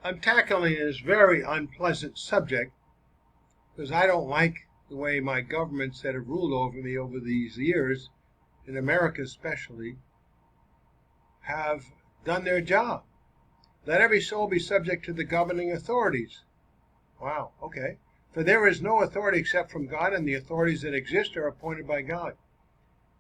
I'm tackling this very unpleasant subject because I don't like the way my governments that have ruled over me over these years, in America especially, have done their job. Let every soul be subject to the governing authorities. Wow, okay. For there is no authority except from God, and the authorities that exist are appointed by God.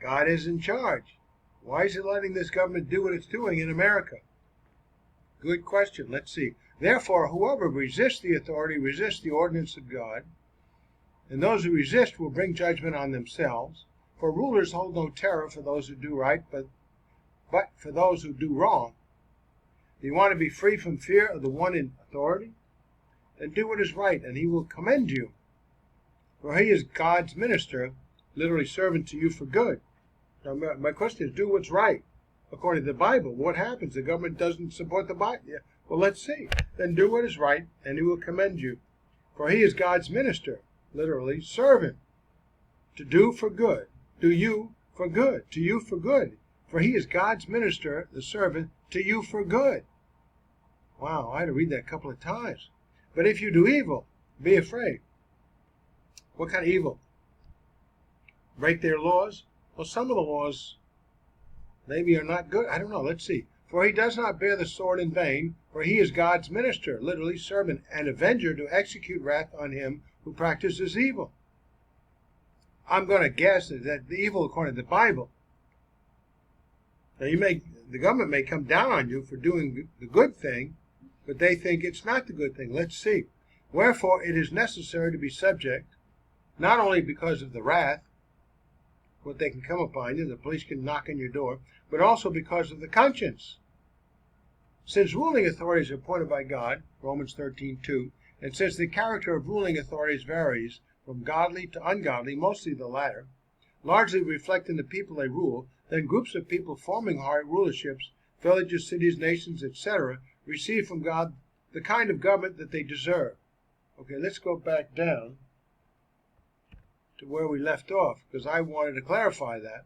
God is in charge. Why is he letting this government do what it's doing in America? Good question. Let's see. Therefore, whoever resists the authority resists the ordinance of God, and those who resist will bring judgment on themselves. For rulers hold no terror for those who do right, but for those who do wrong. Do you want to be free from fear of the one in authority? Then do what is right, and he will commend you. For he is God's minister, literally servant to you for good. Now, my question is, do what's right according to the Bible. What happens? The government doesn't support the Bible. Yeah. Well, let's see. Then do what is right, and he will commend you. For he is God's minister, literally servant, to do for good. Do you for good. To you for good. For he is God's minister, the servant, to you for good. Wow, I had to read that a couple of times. But if you do evil, be afraid. What kind of evil? Break their laws? Well, some of the laws maybe are not good. I don't know. Let's see. For he does not bear the sword in vain, for he is God's minister, literally servant, and avenger to execute wrath on him who practices evil. I'm going to guess that the evil according to the Bible. Now the government may come down on you for doing the good thing, but they think it's not the good thing. Let's see. Wherefore it is necessary to be subject, not only because of the wrath, what they can come upon you, the police can knock on your door, but also because of the conscience. Since ruling authorities are appointed by God, Romans 13:2, and since the character of ruling authorities varies from godly to ungodly, mostly the latter, largely reflecting the people they rule, then groups of people forming high rulerships, villages, cities, nations, etc., receive from God the kind of government that they deserve. Okay, let's go back down to where we left off, because I wanted to clarify that.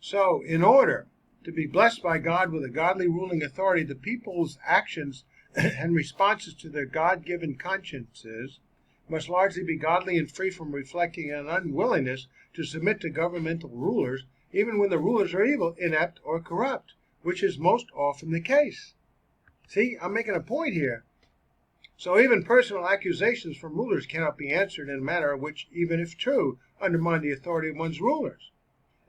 So, in order to be blessed by God with a godly ruling authority, the people's actions and responses to their God-given consciences must largely be godly and free from reflecting an unwillingness to submit to governmental rulers, even when the rulers are evil, inept, or corrupt, which is most often the case. See, I'm making a point here. So even personal accusations from rulers cannot be answered in a manner which, even if true, undermine the authority of one's rulers.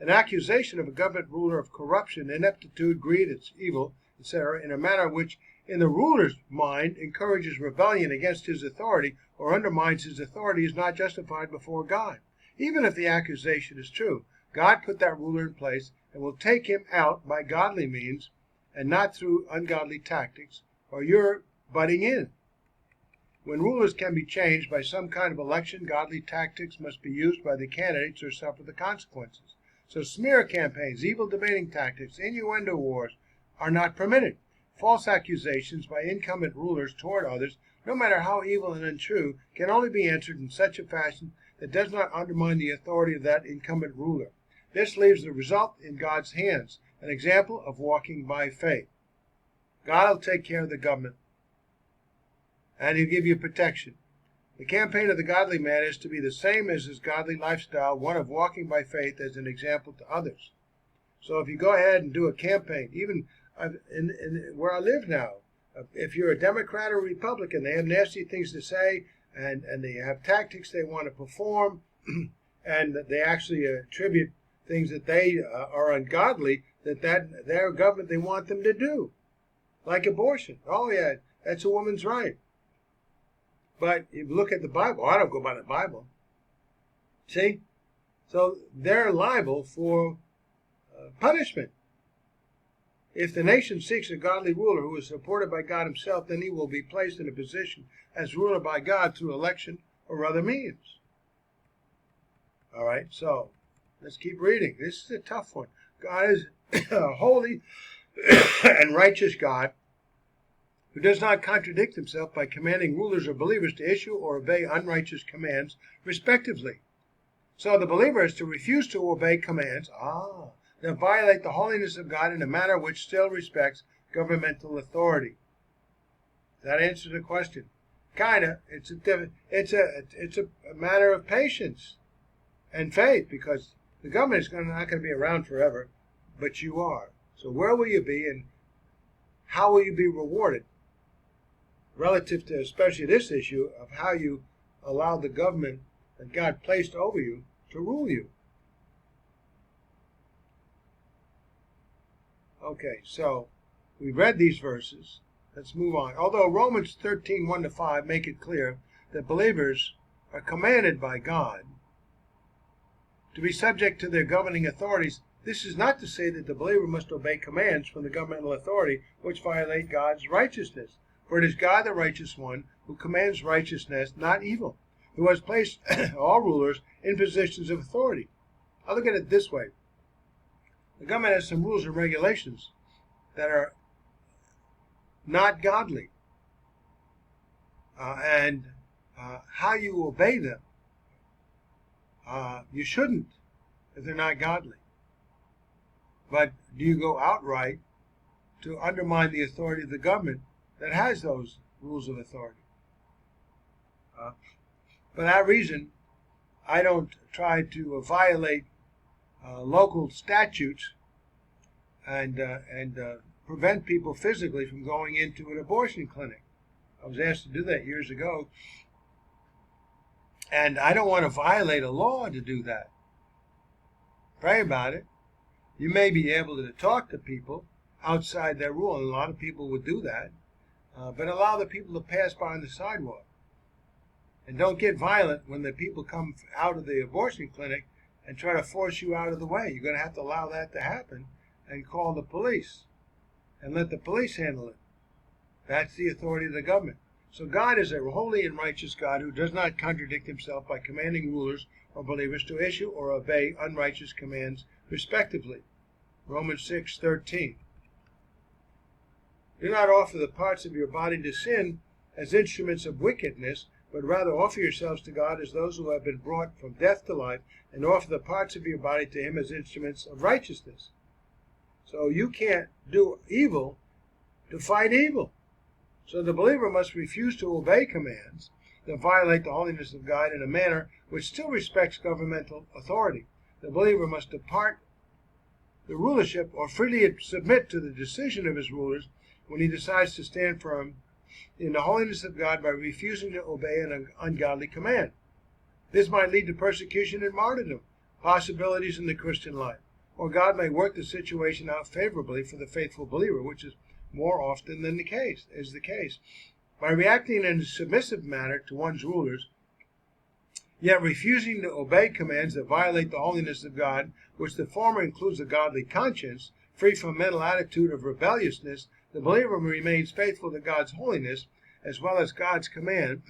An accusation of a government ruler of corruption, ineptitude, greed, evil, etc., in a manner which, in the ruler's mind, encourages rebellion against his authority or undermines his authority is not justified before God. Even if the accusation is true, God put that ruler in place and will take him out by godly means and not through ungodly tactics, or you're butting in. When rulers can be changed by some kind of election, godly tactics must be used by the candidates or suffer the consequences. So smear campaigns, evil debating tactics, innuendo wars are not permitted. False accusations by incumbent rulers toward others, no matter how evil and untrue, can only be answered in such a fashion that does not undermine the authority of that incumbent ruler. This leaves the result in God's hands, an example of walking by faith. God will take care of the government, and he'll give you protection. The campaign of the godly man is to be the same as his godly lifestyle, one of walking by faith as an example to others. So if you go ahead and do a campaign, even in where I live now, if you're a Democrat or Republican, they have nasty things to say, and they have tactics they want to perform, and they actually attribute things that they are ungodly, that their government, they want them to do. Like abortion. Oh yeah, that's a woman's right. But if you look at the Bible, I don't go by the Bible. See? So they're liable for punishment. If the nation seeks a godly ruler who is supported by God himself, then he will be placed in a position as ruler by God through election or other means. All right, so let's keep reading. This is a tough one. God is a holy and righteous God who does not contradict himself by commanding rulers or believers to issue or obey unrighteous commands, respectively. So the believer is to refuse to obey commands. that violate the holiness of God in a manner which still respects governmental authority. Does that answer the question? Kinda. It's a matter of patience and faith, because the government is not going to be around forever, but you are. So where will you be, and how will you be rewarded relative to especially this issue of how you allow the government that God placed over you to rule you? Okay, so we read these verses. Let's move on. Although Romans 13, 1-5 make it clear that believers are commanded by God to be subject to their governing authorities, this is not to say that the believer must obey commands from the governmental authority which violate God's righteousness. For it is God, the righteous one, who commands righteousness, not evil, who has placed all rulers in positions of authority. I look at it this way. The government has some rules and regulations that are not godly. And how you obey them, you shouldn't if they're not godly. But do you go outright to undermine the authority of the government that has those rules of authority? For that reason, I don't try to violate local statutes and prevent people physically from going into an abortion clinic. I was asked to do that years ago, and I don't want to violate a law to do that. Pray about it. You may be able to talk to people outside their rule, and a lot of people would do that, but allow the people to pass by on the sidewalk. And don't get violent when the people come out of the abortion clinic and try to force you out of the way. You're going to have to allow that to happen and call the police and let the police handle it. That's the authority of the government. So God is a holy and righteous God who does not contradict himself by commanding rulers or believers to issue or obey unrighteous commands, respectively. Romans 6:13. Do not offer the parts of your body to sin as instruments of wickedness, but rather offer yourselves to God as those who have been brought from death to life, and offer the parts of your body to him as instruments of righteousness. So you can't do evil to fight evil. So the believer must refuse to obey commands that violate the holiness of God in a manner which still respects governmental authority. The believer must depart the rulership or freely submit to the decision of his rulers when he decides to stand firm in the holiness of God by refusing to obey an ungodly command. This might lead to persecution and martyrdom, possibilities in the Christian life. Or God may work the situation out favorably for the faithful believer, which is more often than the case. By reacting in a submissive manner to one's rulers, yet refusing to obey commands that violate the holiness of God, which the former includes a godly conscience, free from mental attitude of rebelliousness, the believer remains faithful to God's holiness, as well as God's command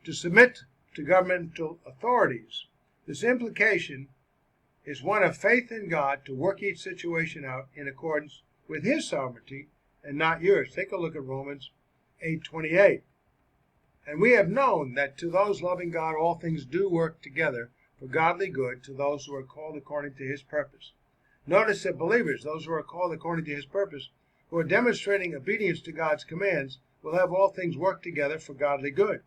to submit to governmental authorities. This implication is one of faith in God to work each situation out in accordance with his sovereignty and not yours. Take a look at Romans 8:28. And we have known that to those loving God all things do work together for godly good, to those who are called according to his purpose. Notice that believers, those who are called according to his purpose, who are demonstrating obedience to God's commands, will have all things work together for godly good.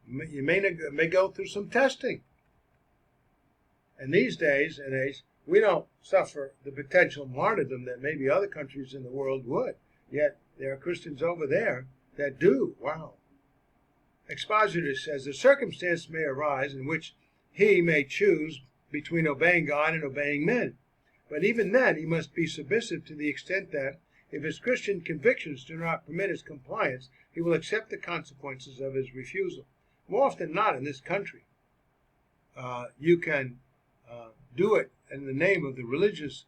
You may go through some testing. And these days, we don't suffer the potential martyrdom that maybe other countries in the world would. Yet there are Christians over there that do. Wow. Expositor says, the circumstance may arise in which he may choose between obeying God and obeying men. But even then, he must be submissive to the extent that, if his Christian convictions do not permit his compliance, he will accept the consequences of his refusal. More often than not in this country, you can do it in the name of the religious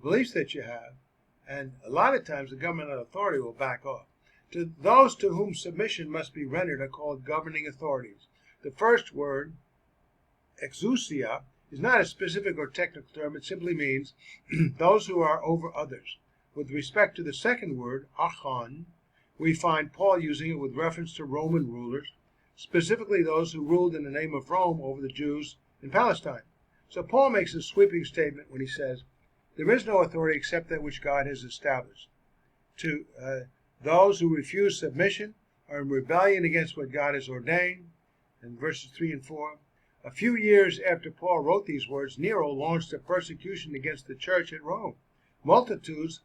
beliefs that you have, and a lot of times the governmental authority will back off. To those to whom submission must be rendered are called governing authorities. The first word, exousia, is not a specific or technical term. It simply means those who are over others. With respect to the second word, archon, we find Paul using it with reference to Roman rulers, specifically those who ruled in the name of Rome over the Jews in Palestine. So Paul makes a sweeping statement when he says, there is no authority except that which God has established. To those who refuse submission are in rebellion against what God has ordained. In verses 3 and 4, a few years after Paul wrote these words, Nero launched a persecution against the church at Rome. Multitudes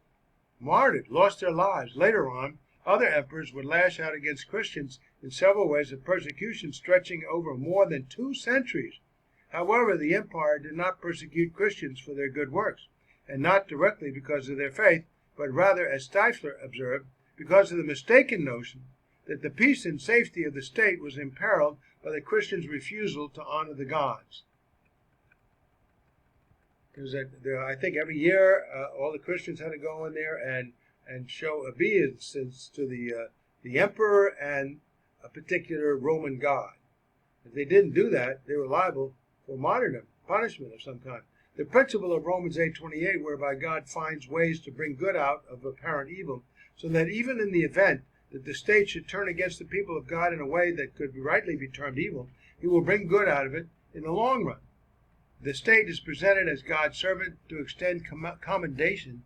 martyred, lost their lives. Later on, other emperors would lash out against Christians in several ways of persecution stretching over more than 2 centuries. However, the empire did not persecute Christians for their good works, and not directly because of their faith, but rather, as Stifler observed, because of the mistaken notion that the peace and safety of the state was imperiled by the Christians' refusal to honor the gods. Because I think every year all the Christians had to go in there and show obeisance to the emperor and a particular Roman god. If they didn't do that, they were liable for martyrdom, punishment of some kind. The principle of Romans 8:28, whereby God finds ways to bring good out of apparent evil, so that even in the event that the state should turn against the people of God in a way that could rightly be termed evil, he will bring good out of it in the long run. The state is presented as God's servant to extend commendation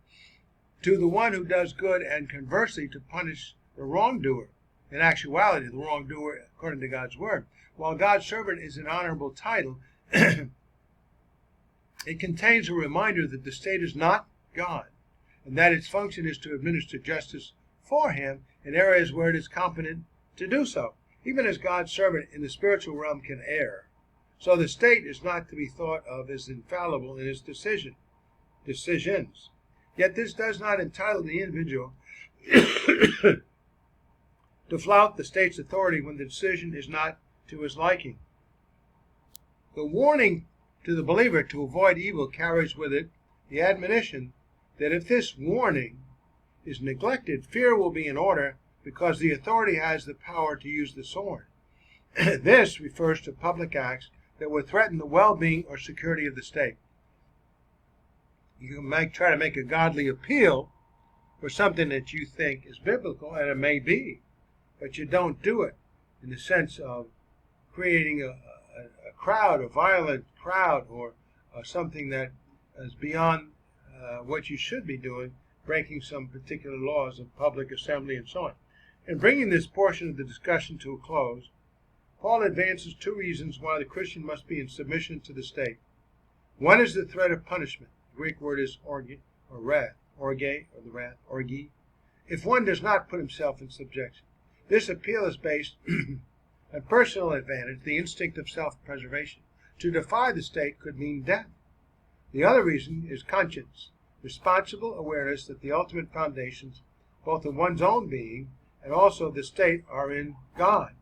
to the one who does good, and conversely to punish the wrongdoer. In actuality, the wrongdoer, according to God's word. While God's servant is an honorable title, it contains a reminder that the state is not God, and that its function is to administer justice for him in areas where it is competent to do so, even as God's servant in the spiritual realm can err. So the state is not to be thought of as infallible in its decisions. Yet this does not entitle the individual to flout the state's authority when the decision is not to his liking. The warning to the believer to avoid evil carries with it the admonition that if this warning is neglected, fear will be in order because the authority has the power to use the sword. This refers to public acts that would threaten the well-being or security of the state. You might try to make a godly appeal for something that you think is biblical, and it may be, but you don't do it in the sense of creating a crowd, a violent crowd, or something that is beyond what you should be doing, breaking some particular laws of public assembly and so on. In bringing this portion of the discussion to a close, Paul advances 2 reasons why the Christian must be in submission to the state. One is the threat of punishment. The Greek word is orge, or wrath, orge, or the wrath, orge, if one does not put himself in subjection. This appeal is based on personal advantage, the instinct of self-preservation. To defy the state could mean death. The other reason is conscience, responsible awareness that the ultimate foundations, both of one's own being and also the state, are in God.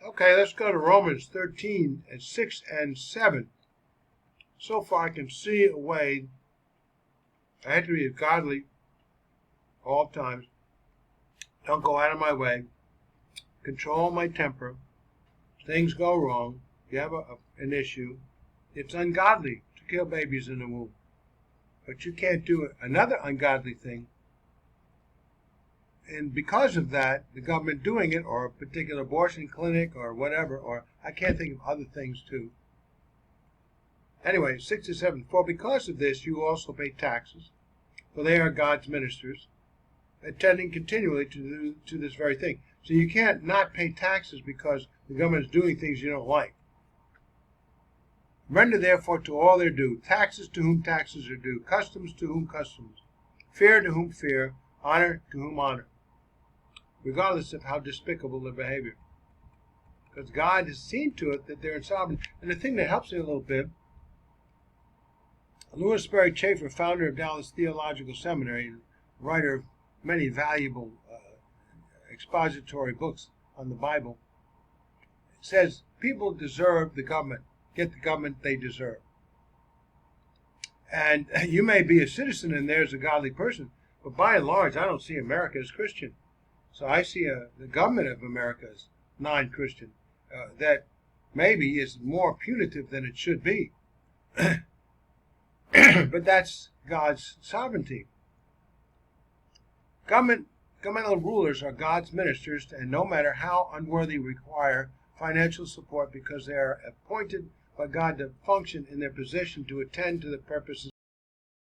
Okay, let's go to Romans 13 and 6 and 7. So far I can see a way. I have to be godly all times. Don't go out of my way. Control my temper. Things go wrong. You have an issue. It's ungodly to kill babies in the womb. But you can't do another ungodly thing. And because of that, the government doing it, or a particular abortion clinic, or whatever, or I can't think of other things too. Anyway, 6 to 7. For because of this you also pay taxes, for they are God's ministers, attending continually to this very thing. So you can't not pay taxes because the government is doing things you don't like. Render therefore to all their due, taxes to whom taxes are due, customs to whom customs, fear to whom fear, honor to whom honor, regardless of how despicable their behavior. Because God has seen to it that they're in sovereign. And the thing that helps me a little bit, Louis Sperry Chafer, founder of Dallas Theological Seminary, and writer of many valuable expository books on the Bible, says people deserve the government, get the government they deserve. And you may be a citizen in there as a godly person, but by and large, I don't see America as Christian. So I see the government of America as non-Christian, that maybe is more punitive than it should be. But that's God's sovereignty. Governmental rulers are God's ministers, and no matter how unworthy, require financial support because they are appointed by God to function in their position to attend to the purposes